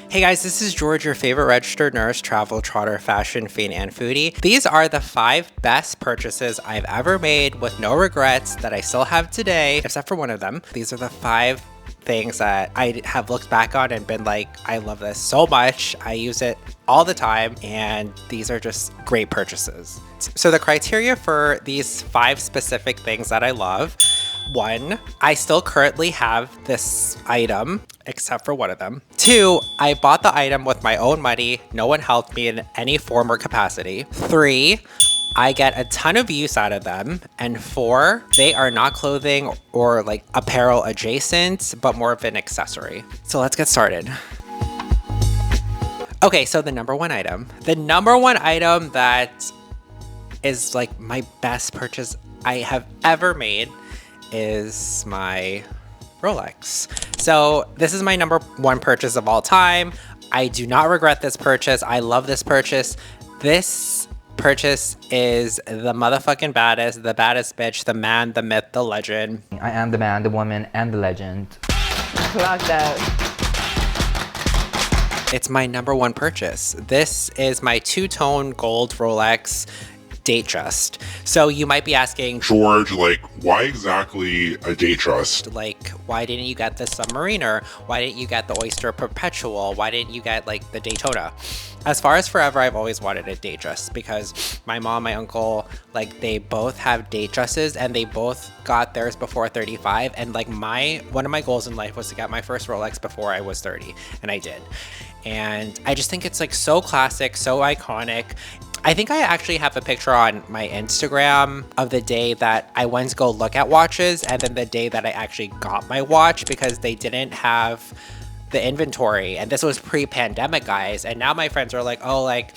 Hey guys, this is George, your favorite registered nurse, travel, trotter, fashion, fiend, and foodie. These are the 5 best purchases I've ever made with no regrets that I still have today, except for one of them. These are the 5 things that I have looked back on and been like, I love this so much. I use it all the time, and these are just great purchases. So the criteria for these 5 specific things that I love: 1, I still currently have this item, except for one of them. 2, I bought the item with my own money. No one helped me in any form or capacity. 3, I get a ton of use out of them. And 4, they are not clothing or like apparel adjacent, but more of an accessory. So let's get started. Okay, so the number one item that is like my best purchase I have ever made is my Rolex. So this is my number one purchase of all time. I do not regret this purchase. I love this purchase. This purchase is the motherfucking baddest, the baddest bitch, the man, the myth, the legend. I am the man, the woman, and the legend. Clock that. It's my number one purchase. This is my two-tone gold Rolex Datejust. So you might be asking, George, like, why exactly a Datejust? like, why didn't you get the Submariner? Why didn't you get the Oyster Perpetual? Why didn't you get like the Daytona? As far as forever, I've always wanted a Datejust because my mom, my uncle, like they both have Datejusts and they both got theirs before 35. And like one of my goals in life was to get my first Rolex before I was 30, and I did. And I just think it's like so classic, so iconic. I think I actually have a picture on my Instagram of the day that I went to go look at watches and then the day that I actually got my watch because they didn't have the inventory. And this was pre-pandemic, guys. And now my friends are like, oh, like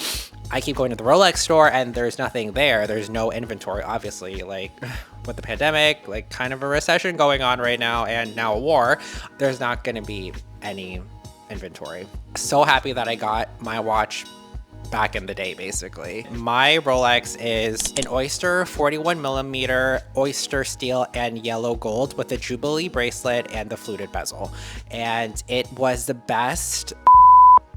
I keep going to the Rolex store and there's nothing there. There's no inventory, obviously, like with the pandemic, like kind of a recession going on right now and now a war, there's not going to be any inventory. So happy that I got my watch back in the day, basically. My Rolex is an Oyster 41mm Oyster steel and yellow gold with a Jubilee bracelet and the fluted bezel. And it was the best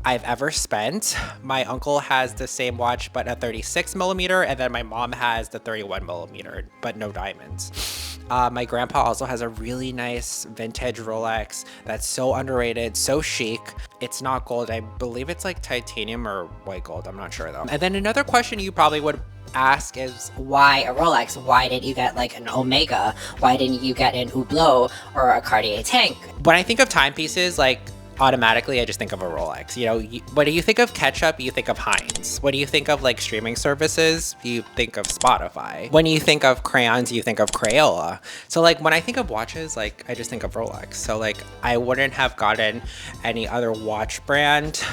I've ever spent. My uncle has the same watch, but a 36mm, and then my mom has the 31mm, but no diamonds. My grandpa also has a really nice vintage Rolex that's so underrated, so chic. It's not gold. I believe it's like titanium or white gold. I'm not sure though. And then another question you probably would ask is, Why a Rolex? Why didn't you get like an Omega? Why didn't you get an Hublot or a Cartier tank? when I think of timepieces, like automatically I just think of a Rolex. You know, when you think of ketchup, you think of Heinz. When you think of like streaming services, you think of Spotify. When you think of crayons, you think of Crayola. So like when I think of watches, like I just think of Rolex. So like I wouldn't have gotten any other watch brand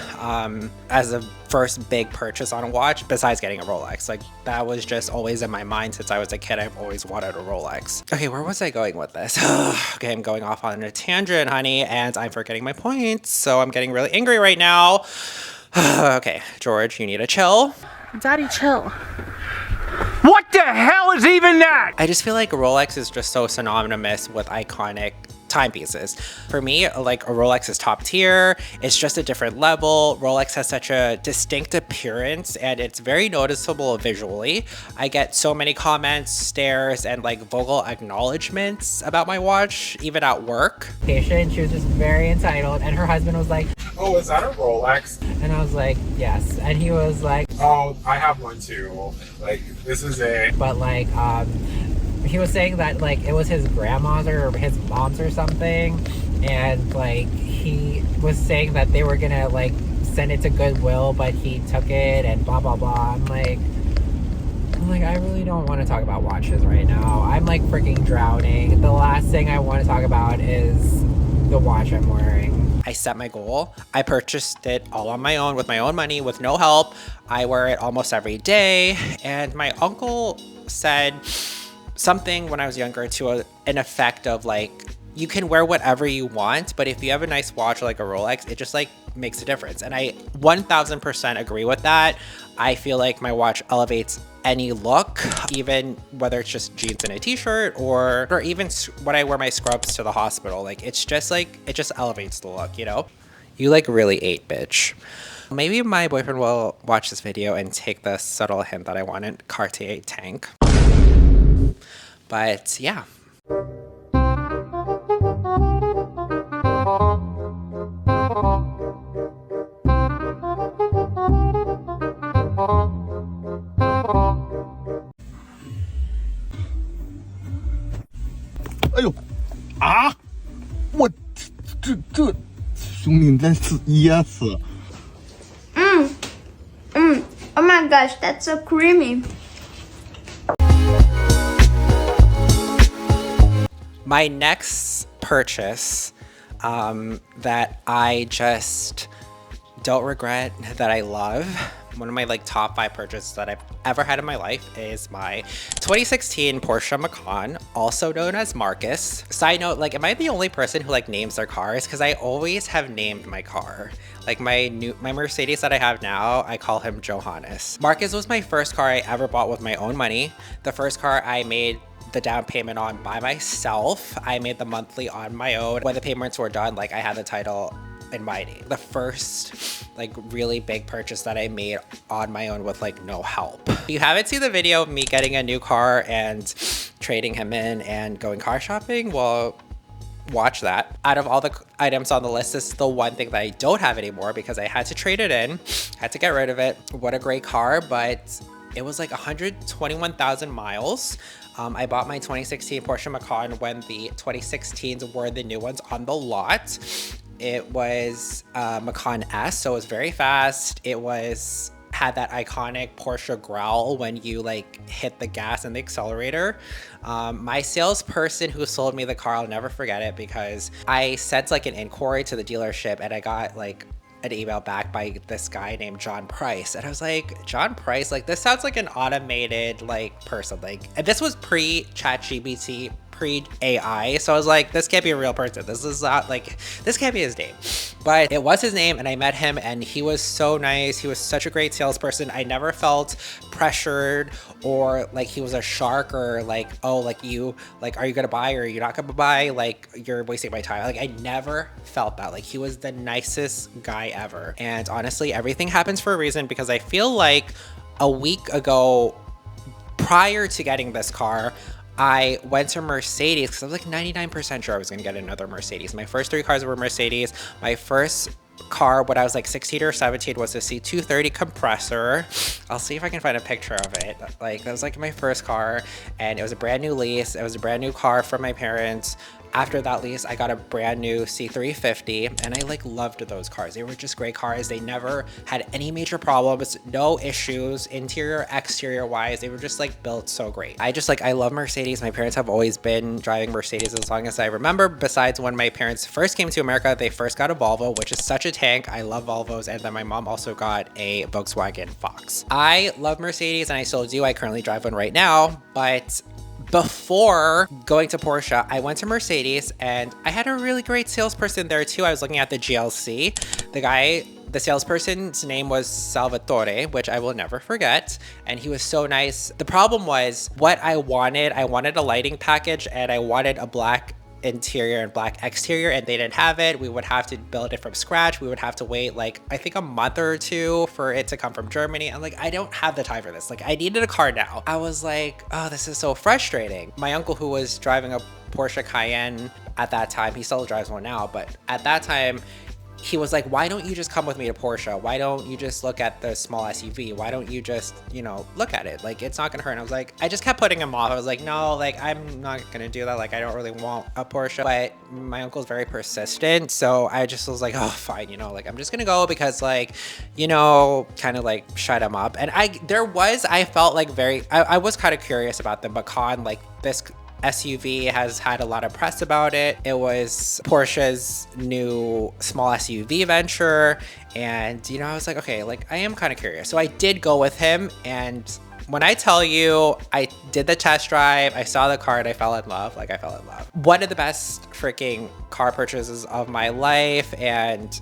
as a first big purchase on a watch besides getting a Rolex. Like that was just always in my mind since I was a kid. I've always wanted a Rolex. Okay, where was I going with this? Okay, I'm going off on a tangent, honey, and I'm forgetting my points. So I'm getting really angry right now. Okay, George, you need to chill. Daddy, chill. What the hell is even that? I just feel like Rolex is just so synonymous with iconic timepieces. For me, like a Rolex is top tier. It's just a different level. Rolex has such a distinct appearance and it's very noticeable visually. I get so many comments, stares, and like vocal acknowledgements about my watch, even at work. She was just very entitled, and her husband was like, oh, is that a Rolex? and I was like, yes. And he was like, Oh, I have one too. Like, this is a... but like, he was saying that like it was his grandma's or his mom's or something, and like he was saying that they were gonna like send it to Goodwill, but he took it and blah blah blah. I'm like I really don't want to talk about watches right now. I'm like freaking drowning. The last thing I want to talk about is the watch I'm wearing. I set my goal. I purchased it all on my own with my own money with no help. I wear it almost every day, and my uncle said something when I was younger to an effect of like, you can wear whatever you want, but if you have a nice watch like a Rolex, it just like makes a difference. And I 1000% agree with that. I feel like my watch elevates any look, even whether it's just jeans and a t-shirt or even when I wear my scrubs to the hospital. Like it's just like, it just elevates the look, you know? You like really ate, bitch. Maybe my boyfriend will watch this video and take the subtle hint that I want a Cartier tank. But yeah. Ah! 我这兄弟你在噎死。 Oh my gosh, that's so creamy. My next purchase that I just don't regret, that I love, one of my like top 5 purchases that I've ever had in my life is my 2016 Porsche Macan, also known as Marcus. Side note, like, am I the only person who like names their cars? Because I always have named my car. Like my Mercedes that I have now, I call him Johannes. Marcus was my first car I ever bought with my own money. The first car I made the down payment on by myself. I made the monthly on my own. When the payments were done, like I had the title in my name. The first like really big purchase that I made on my own with like no help. If you haven't seen the video of me getting a new car and trading him in and going car shopping, well, watch that. Out of all the items on the list, this is the one thing that I don't have anymore because I had to trade it in, had to get rid of it. What a great car, but it was like 121,000 miles. I bought my 2016 Porsche Macan when the 2016s were the new ones on the lot. It was Macan S, so it was very fast. It had that iconic Porsche growl when you like hit the gas and the accelerator. My salesperson who sold me the car, I'll never forget it because I sent like an inquiry to the dealership and I got like an email back by this guy named John Price. And I was like, John Price, like this sounds like an automated like person. Like, and this was pre-ChatGPT, pre-AI. So I was like, this can't be a real person. This is not like, this can't be his name. But it was his name and I met him and he was so nice. He was such a great salesperson. I never felt pressured or like he was a shark or like, oh, like you, like, are you gonna buy or are you not gonna buy? Like, you're wasting my time. Like, I never felt that. Like, he was the nicest guy ever. And honestly, everything happens for a reason because I feel like a week ago, prior to getting this car, I went to Mercedes because I was like 99% sure I was gonna get another Mercedes. My first 3 cars were Mercedes. My first car when I was like 16 or 17 was a C230 compressor. I'll see if I can find a picture of it. Like, that was like my first car and it was a brand new lease. It was a brand new car from my parents. After that lease, I got a brand new C350 and I like loved those cars. They were just great cars. They never had any major problems, no issues, interior, exterior wise. They were just like built so great. I love Mercedes. My parents have always been driving Mercedes as long as I remember. Besides when my parents first came to America, they first got a Volvo, which is such a tank. I love Volvos. And then my mom also got a Volkswagen Fox. I love Mercedes and I still do. I currently drive one right now, but before going to Porsche, I went to Mercedes and I had a really great salesperson there too. I was looking at the GLC. The salesperson's name was Salvatore, which I will never forget. And he was so nice. The problem was what I wanted a lighting package and I wanted a black interior and black exterior and they didn't have it. We would have to build it from scratch. We would have to wait like I think a month or 2 for it to come from Germany. I'm like, I don't have the time for this. Like, I needed a car now. I was like, oh, this is so frustrating. My uncle, who was driving a Porsche Cayenne at that time, he still drives one now, but at that time he was like, why don't you just come with me to Porsche? Why don't you just look at the small SUV? Why don't you just, you know, look at it? Like, it's not gonna hurt. And I was like, I just kept putting him off. I was like, no, like, I'm not gonna do that. Like, I don't really want a Porsche. But my uncle's very persistent. So I just was like, oh, fine, you know, like, I'm just gonna go because, like, you know, kind of like shut him up. And I felt like I was kind of curious about the Macan, like this SUV has had a lot of press about it. It was Porsche's new small SUV venture. And, you know, I was like, okay, like I am kind of curious. So I did go with him. And when I tell you, I did the test drive, I saw the car and I fell in love. Like, I fell in love. One of the best freaking car purchases of my life. And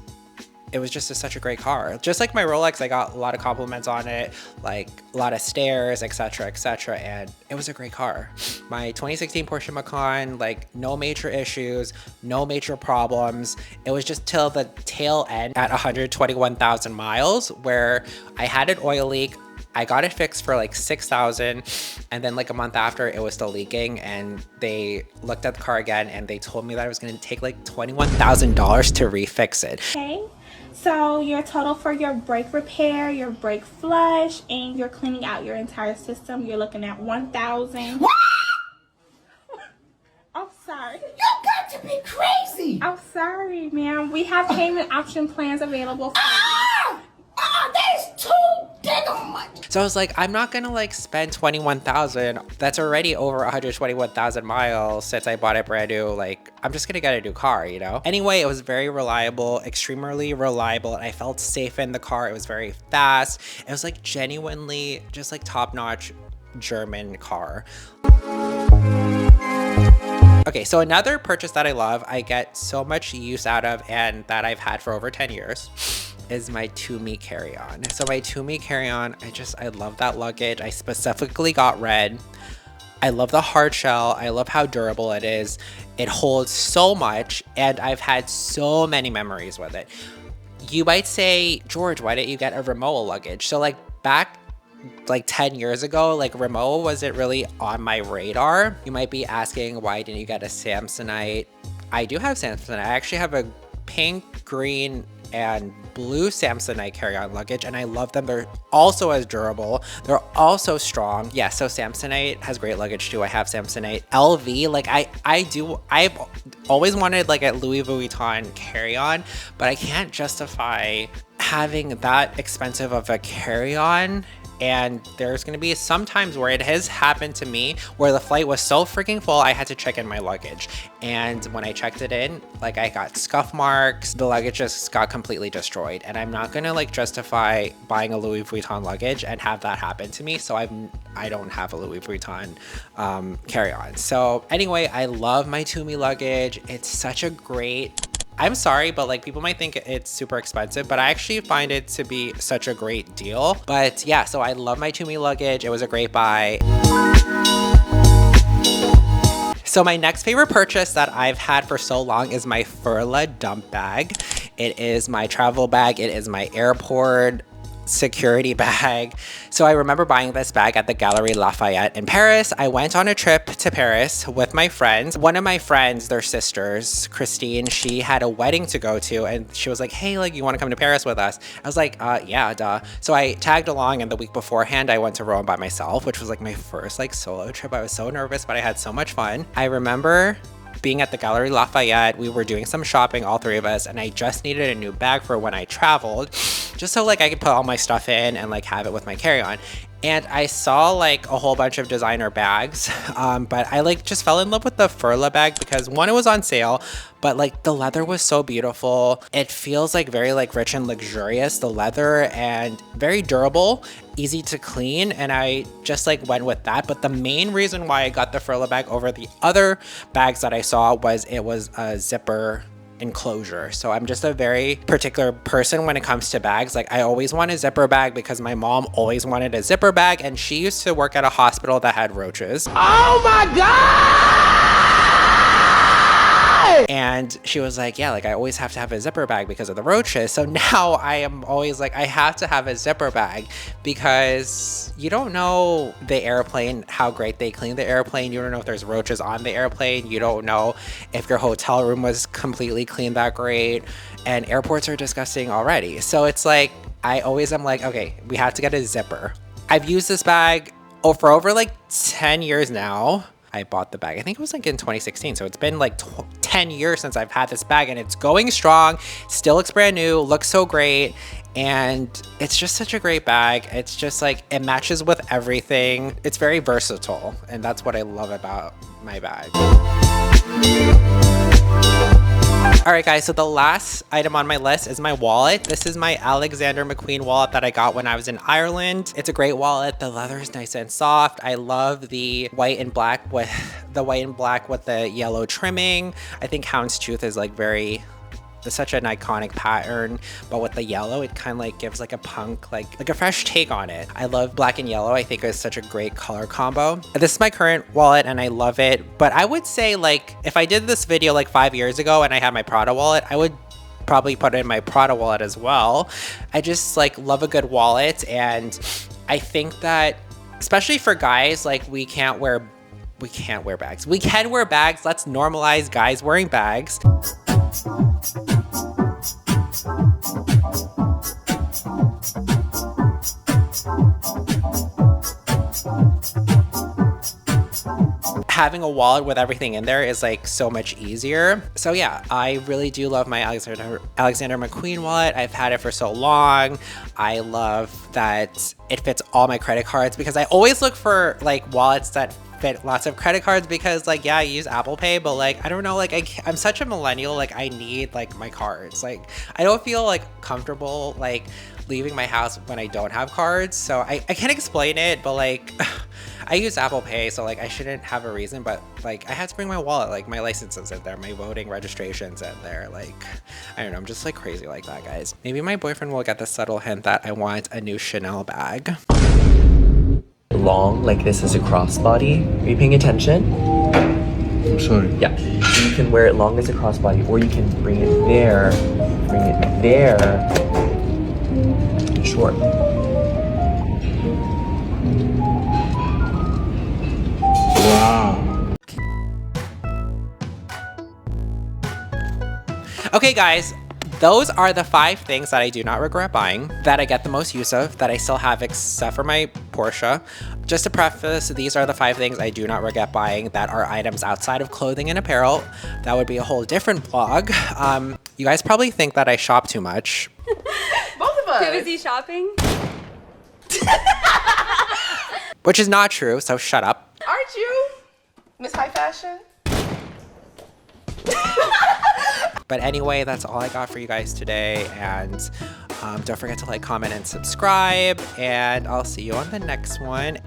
it was just such a great car. Just like my Rolex, I got a lot of compliments on it, like a lot of stares, etc., etc., and it was a great car. My 2016 Porsche Macan, like no major issues, no major problems. It was just till the tail end at 121,000 miles where I had an oil leak. I got it fixed for like $6,000, and then like a month after it was still leaking, and they looked at the car again and they told me that it was going to take like $21,000 to refix it. Okay, so your total for your brake repair, your brake flush, and you're cleaning out your entire system, you're looking at $1,000. Oh, sorry. You got to be crazy. Oh, sorry, ma'am. We have payment option plans available for you. That is too damn much. So I was like, I'm not gonna like spend $21,000. That's already over 121,000 miles since I bought it brand new. Like, I'm just gonna get a new car, you know? Anyway, it was very reliable, extremely reliable, and I felt safe in the car. It was very fast. It was like genuinely just like top-notch German car. Okay, so another purchase that I love, I get so much use out of, and that I've had for over 10 years, is my Tumi carry-on. So my Tumi carry-on, I love that luggage. I specifically got red. I love the hard shell. I love how durable it is. It holds so much, and I've had so many memories with it. You might say, George, why didn't you get a Rimowa luggage? So like back like 10 years ago, like Rimowa wasn't really on my radar. You might be asking, why didn't you get a Samsonite? I do have Samsonite. I actually have a pink, green, and blue Samsonite carry-on luggage, and I love them. They're also as durable. They're also strong. Yeah, so Samsonite has great luggage too. I have Samsonite. LV, like I've always wanted like a Louis Vuitton carry-on, but I can't justify having that expensive of a carry-on. And there's gonna be some times where it has happened to me where the flight was so freaking full, I had to check in my luggage. And when I checked it in, like I got scuff marks, the luggage just got completely destroyed. And I'm not gonna like justify buying a Louis Vuitton luggage and have that happen to me. So I don't have a Louis Vuitton carry-on. So anyway, I love my Tumi luggage. It's such a great, I'm sorry, but like people might think it's super expensive, but I actually find it to be such a great deal. But yeah, so I love my Tumi luggage. It was a great buy. So my next favorite purchase that I've had for so long is my Furla dump bag. It is my travel bag. It is my airport security bag. So I remember buying this bag at the Galeries Lafayette in Paris. I went on a trip to Paris with my friends. One of my friends, their sisters, Christine, she had a wedding to go to, and she was like, hey, like, you want to come to Paris with us? I was like, yeah, duh. So I tagged along, and the week beforehand, I went to Rome by myself, which was like my first like solo trip. I was so nervous, but I had so much fun. I remember being at the Galeries Lafayette, we were doing some shopping, all three of us, and I just needed a new bag for when I traveled, just so like I could put all my stuff in and like have it with my carry-on. And I saw like a whole bunch of designer bags, but I like just fell in love with the Furla bag because one, it was on sale, but like the leather was so beautiful. It feels like very like rich and luxurious, the leather, and very durable, easy to clean, and I just like went with that. But the main reason why I got the Furla bag over the other bags that I saw was it was a zipper enclosure. So I'm just a very particular person when it comes to bags. Like I always want a zipper bag because my mom always wanted a zipper bag, and she used to work at a hospital that had roaches. Oh my God! And she was like, yeah, like I always have to have a zipper bag because of the roaches. So now I am always like, I have to have a zipper bag because you don't know the airplane, how great they clean the airplane. You don't know if there's roaches on the airplane. You don't know if your hotel room was completely cleaned that great. And airports are disgusting already. So it's like, I always am like, okay, we have to get a zipper. I've used this bag for over like 10 years now. I bought the bag, I think it was like in 2016. So it's been like 10 years since I've had this bag, and it's going strong, still looks brand new, looks so great. And it's just such a great bag. It's just like, it matches with everything. It's very versatile, and that's what I love about my bag. All right, guys, so the last item on my list is my wallet. This is my Alexander McQueen wallet that I got when I was in Ireland. It's a great wallet. The leather is nice and soft. I love the white and black with the yellow trimming. I think houndstooth is like very It's such an iconic pattern, but with the yellow, it kind of like gives like a punk, like a fresh take on it. I love black and yellow. I think it's such a great color combo. This is my current wallet and I love it, but I would say like if I did this video like 5 years ago and I had my Prada wallet, I would probably put it in my Prada wallet as well. I just like love a good wallet, and I think that especially for guys, like we can't wear bags. We can wear bags. Let's normalize guys wearing bags. Having a wallet with everything in there is like so much easier. So yeah, I really do love my Alexander McQueen wallet. I've had it for so long. I love that it fits all my credit cards, because I always look for like wallets that fit lots of credit cards, because like, yeah, I use Apple Pay, but like, I don't know, like I'm such a millennial, like I need like my cards. Like I don't feel like comfortable like leaving my house when I don't have cards. So I can't explain it, but like I use Apple Pay, so like I shouldn't have a reason, but like I had to bring my wallet, like my license is in there, my voting registration's in there. Like, I don't know, I'm just like crazy like that, guys. Maybe my boyfriend will get the subtle hint that I want a new Chanel bag. Long, like this is a crossbody. Are you paying attention? I'm sorry. Yeah. So you can wear it long as a crossbody, or you can bring it there, short. Wow. Okay, guys. Those are the 5 things that I do not regret buying, that I get the most use of, that I still have except for my Porsche. Just to preface, these are the 5 things I do not regret buying that are items outside of clothing and apparel. That would be a whole different vlog. You guys probably think that I shop too much. Both of us. Too busy shopping? Which is not true, so shut up. Aren't you, Miss High Fashion? But anyway, that's all I got for you guys today. And don't forget to like, comment, and subscribe. And I'll see you on the next one.